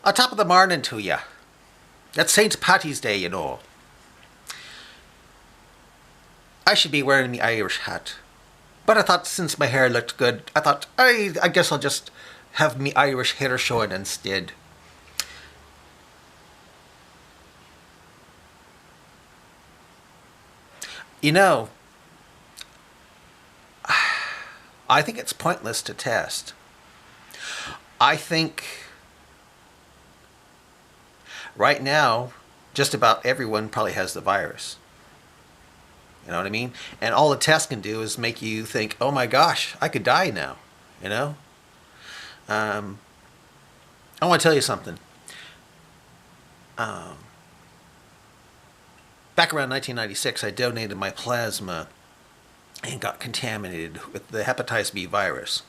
On top of the morning to ya. That's St. Patty's Day, you know. I should be wearing the Irish hat. But I thought since my hair looked good, I thought I guess I'll just have me Irish hair showing instead. You know, I think it's pointless to test. I think right now, just about everyone probably has the virus. You know what I mean? And all the test can do is make you think, oh my gosh, I could die now. You know? Um, I want to tell you something. Um, Back around 1996, I donated my plasma and got contaminated with the hepatitis B virus.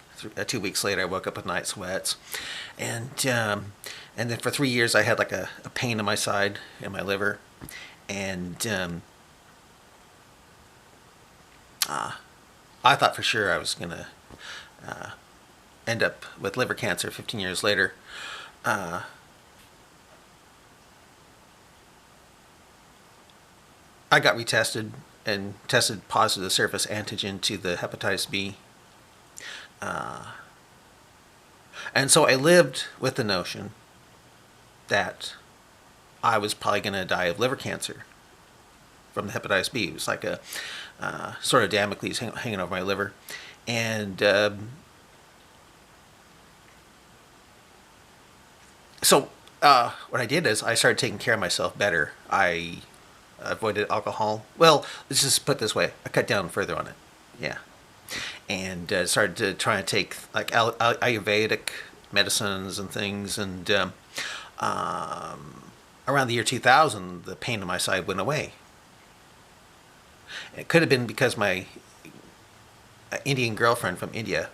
2 weeks later, I woke up with night sweats, and then for 3 years, I had like a pain in my side in my liver, and I thought for sure I was gonna uh, end up with liver cancer 15 years later. Uh, I got retested and tested positive surface antigen to the hepatitis B. Uh, and so I lived with the notion that I was probably going to die of liver cancer from the hepatitis B. It was like a sort of Damocles hanging over my liver. And what I did is I started taking care of myself better. I avoided alcohol. Well, let's just put it this way. I cut down further on it. Yeah. And started to try and take like Ayurvedic medicines and things. And around the year 2000, the pain in my side went away. It could have been because my Indian girlfriend from India,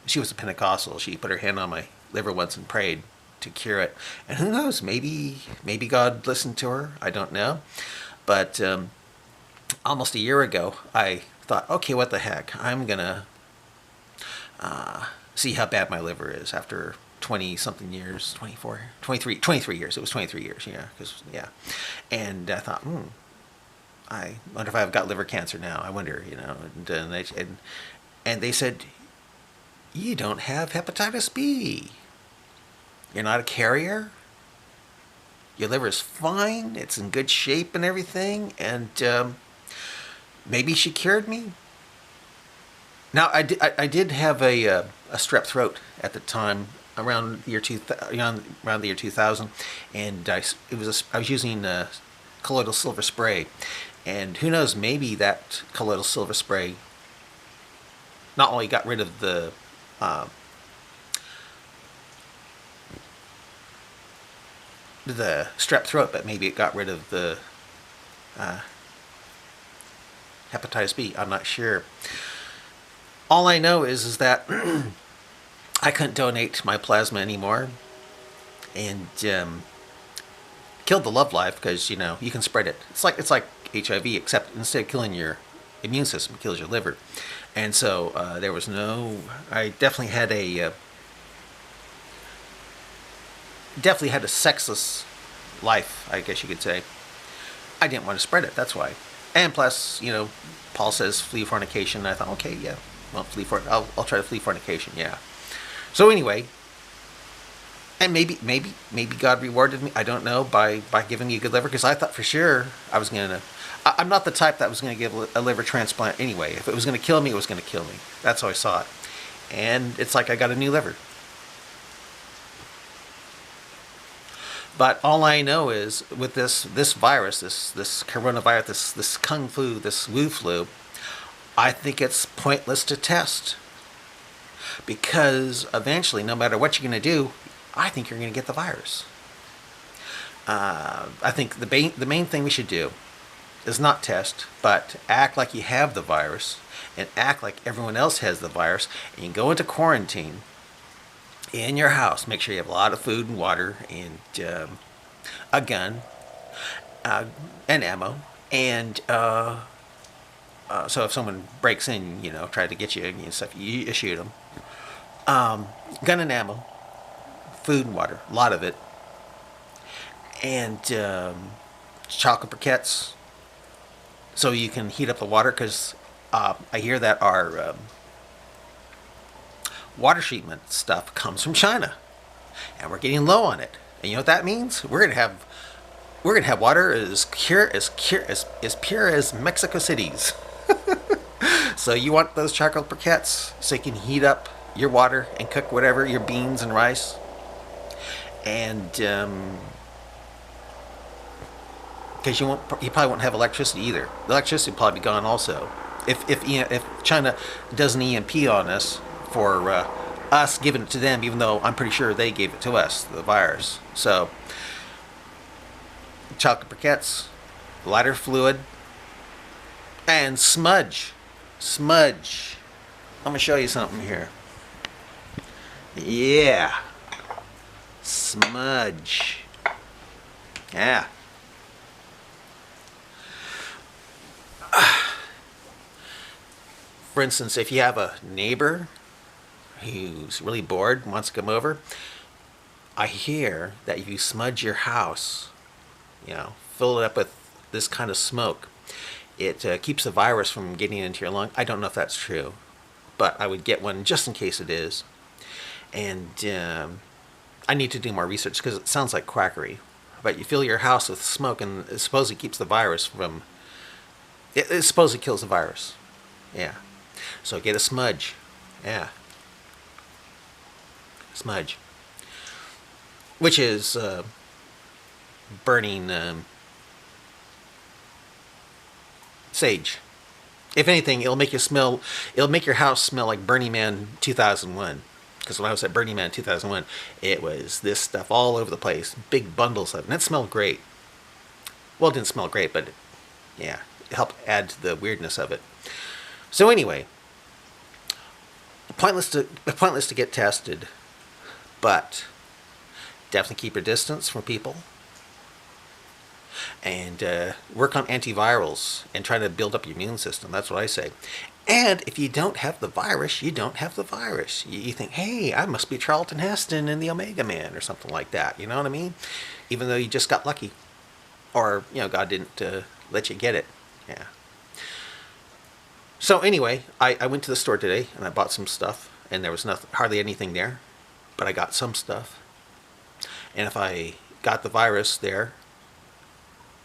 she was a Pentecostal. She put her hand on my liver once and prayed to cure it. And who knows? Maybe God listened to her. I don't know. But almost a year ago, I thought, okay, what the heck? I'm gonna see how bad my liver is after 20 something years, 24, 23 years. It was 23 years, yeah. And I thought, I wonder if I've got liver cancer now. I wonder, and they said, you don't have hepatitis B. You're not a carrier. Your liver's fine. It's in good shape and everything. And maybe she cured me. Now I did have a strep throat at the time around the year 2000, and I was using colloidal silver spray, and who knows, maybe that colloidal silver spray not only got rid of the strep throat, but maybe it got rid of the hepatitis B. I'm not sure. All I know is that I couldn't donate my plasma anymore, and killed the love life because you can spread it. It's like HIV, except instead of killing your immune system, it kills your liver. And so there was no. I definitely had a sexless life, I guess you could say. I didn't want to spread it. That's why. And plus, Paul says flee fornication. And I thought, okay, yeah, well, I'll try to flee fornication. Yeah. So anyway, and maybe God rewarded me. I don't know by giving me a good liver, because I thought for sure I was gonna. I'm not the type that was going to give a liver transplant anyway. If it was going to kill me, it was going to kill me. That's how I saw it. And it's like I got a new liver. But all I know is with this virus, this coronavirus, this kung flu, this Wu flu, I think it's pointless to test. Because eventually, no matter what you're going to do, I think you're going to get the virus. I think the main thing we should do is not test, but act like you have the virus and act like everyone else has the virus, and you go into quarantine in your house. Make sure you have a lot of food and water and a gun and ammo, and so if someone breaks in, try to get you and stuff, you shoot them. Gun and ammo, food and water, a lot of it. and chocolate briquettes, so you can heat up the water. Because I hear that our water treatment stuff comes from China, and we're getting low on it. And you know what that means? We're gonna have water as pure as Mexico City's. So you want those chocolate briquettes so you can heat up your water and cook whatever, your beans and rice, and because you probably won't have electricity either. The electricity will probably be gone also. If China does an EMP on us for us giving it to them, even though I'm pretty sure they gave it to us, the virus. So chocolate briquettes, lighter fluid, and smudge. Smudge. I'm gonna show you something here. Yeah, smudge. Yeah. For instance, if you have a neighbor who's really bored and wants to come over, I hear that if you smudge your house, fill it up with this kind of smoke, it keeps the virus from getting into your lung. I don't know if that's true, but I would get one just in case it is. And I need to do more research because it sounds like quackery. But you fill your house with smoke, and it supposedly keeps the virus from. It supposedly kills the virus. Yeah. So get a smudge. Yeah. Smudge. Which is burning sage. If anything, it'll make your house smell like Burning Man 2001. Because when I was at Burning Man 2001, it was this stuff all over the place, big bundles of it, and it smelled great. Well, it didn't smell great, but yeah, it helped add to the weirdness of it. So anyway, pointless to get tested, but definitely keep your distance from people, and work on antivirals and try to build up your immune system. That's what I say. And if you don't have the virus, you don't have the virus. You think, hey, I must be Charlton Heston in the Omega Man or something like that. You know what I mean? Even though you just got lucky, or God didn't let you get it. Yeah. So anyway, I went to the store today and I bought some stuff, and there was hardly anything there, but I got some stuff. And if I got the virus there,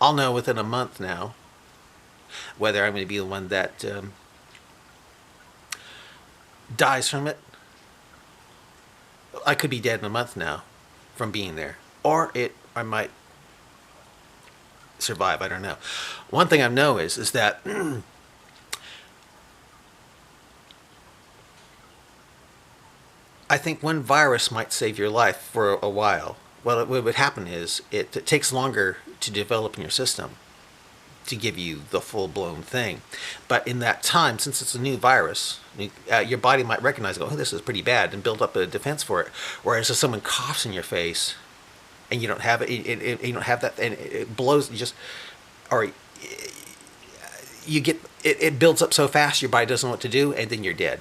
I'll know within a month now whether I'm going to be the one that dies from it. I could be dead in a month now from being there, or I might survive. I don't know. One thing I know is that I think one virus might save your life for a while. Well, what would happen is it takes longer to develop in your system to give you the full-blown thing. But in that time, since it's a new virus, your body might recognize, oh, this is pretty bad, and build up a defense for it. Whereas if someone coughs in your face and you don't have it, you don't have that, and it blows, or you get, it builds up so fast your body doesn't know what to do, and then you're dead.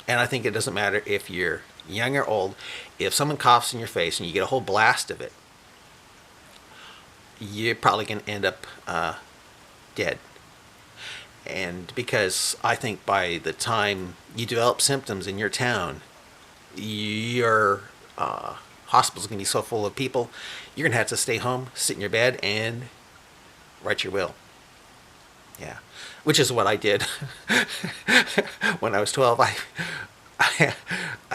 And I think it doesn't matter if you're young or old. If someone coughs in your face and you get a whole blast of it, you're probably going to end up dead. And because I think by the time you develop symptoms in your town, your hospital's going to be so full of people, you're going to have to stay home, sit in your bed, and write your will. Yeah, which is what I did when I was 12. I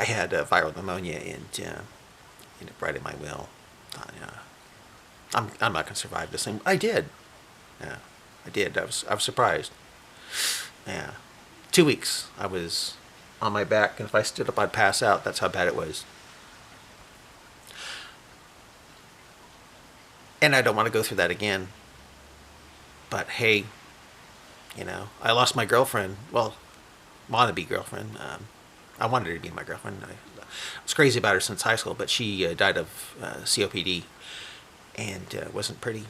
had viral pneumonia, and ended up writing my will. I'm not going to survive this thing. I did. Yeah, I did. I was surprised. Yeah, 2 weeks I was on my back, and if I stood up, I'd pass out. That's how bad it was. And I don't want to go through that again. But hey, I lost my girlfriend. Well, wannabe girlfriend. I wanted her to be my girlfriend. I was crazy about her since high school, but she died of COPD, and wasn't pretty.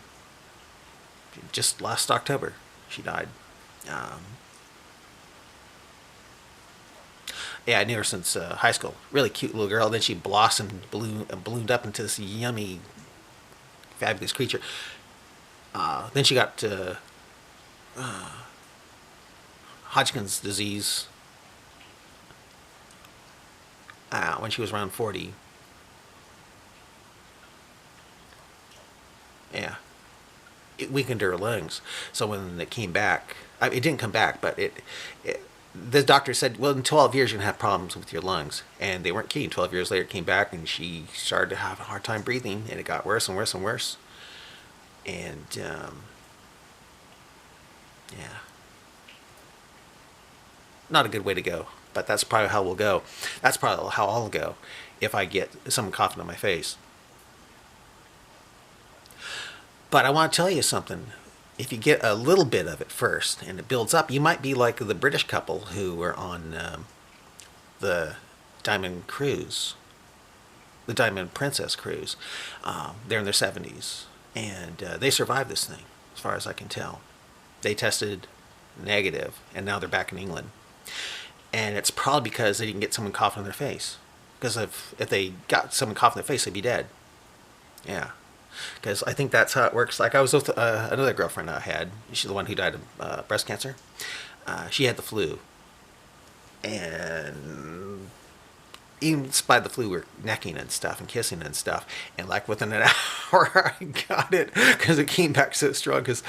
Just last October, she died. Yeah, I knew her since high school. Really cute little girl. Then she blossomed, ballooned up into this yummy fabulous creature. Then she got Hodgkin's disease when she was around 40. Yeah. It weakened her lungs. So when it came back, I mean, it didn't come back, but the doctor said, well, in 12 years you're going to have problems with your lungs. And they weren't kidding. 12 years later it came back and she started to have a hard time breathing, and it got worse and worse and worse. And, yeah. Not a good way to go, but that's probably how we'll go. That's probably how I'll go if I get someone coughing on my face. But I want to tell you something. If you get a little bit of it first and it builds up, you might be like the British couple who were on the Diamond Cruise, the Diamond Princess Cruise. They're in their 70s, and they survived this thing, as far as I can tell. They tested negative, and now they're back in England. And it's probably because they didn't get someone coughing in their face. Because if they got someone coughing in their face, they'd be dead. Yeah. Because I think that's how it works. Like I was with another girlfriend I had. She's the one who died of breast cancer. She had the flu. And even despite the flu, we were necking and stuff and kissing and stuff. And like within an hour, I got it because it came back so strong. Because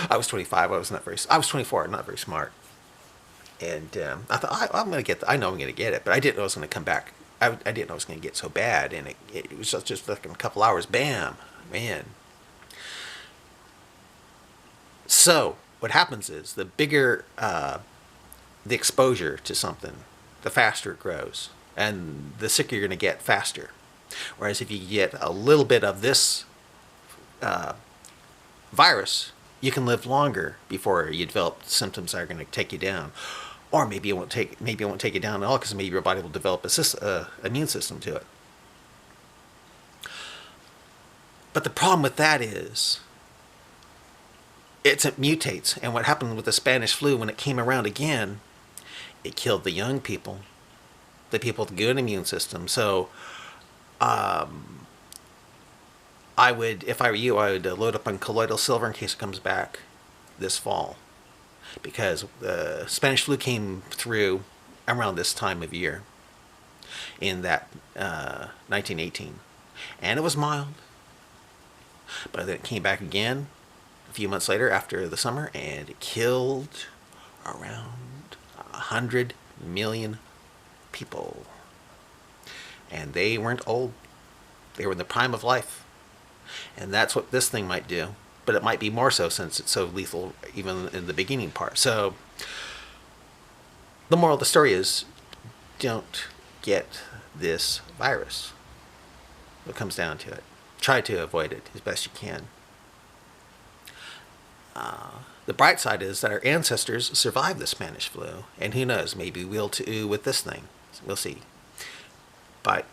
I was 25. I was 24, not very smart. And I thought, I'm going to get I know I'm going to get it. But I didn't know it was going to come back. I didn't know it was going to get so bad. And it was just like in a couple hours, bam, man. So what happens is the bigger the exposure to something, the faster it grows. And the sicker you're going to get faster. Whereas if you get a little bit of this virus, you can live longer before you develop symptoms that are going to take you down. Or maybe it won't take you down at all, because maybe your body will develop a immune system to it. But the problem with that is it mutates. And what happened with the Spanish flu, when it came around again, it killed the young people, the people with good immune system. So I would, if I were you, I would load up on colloidal silver in case it comes back this fall. Because the Spanish flu came through around this time of year in that 1918. And it was mild. But then it came back again a few months later after the summer, and it killed around 100 million people. And they weren't old. They were in the prime of life. And that's what this thing might do. But it might be more so since it's so lethal even in the beginning part. So the moral of the story is, don't get this virus. It comes down to it. Try to avoid it as best you can. The bright side is that our ancestors survived the Spanish flu. And who knows, maybe we'll too with this thing. We'll see. But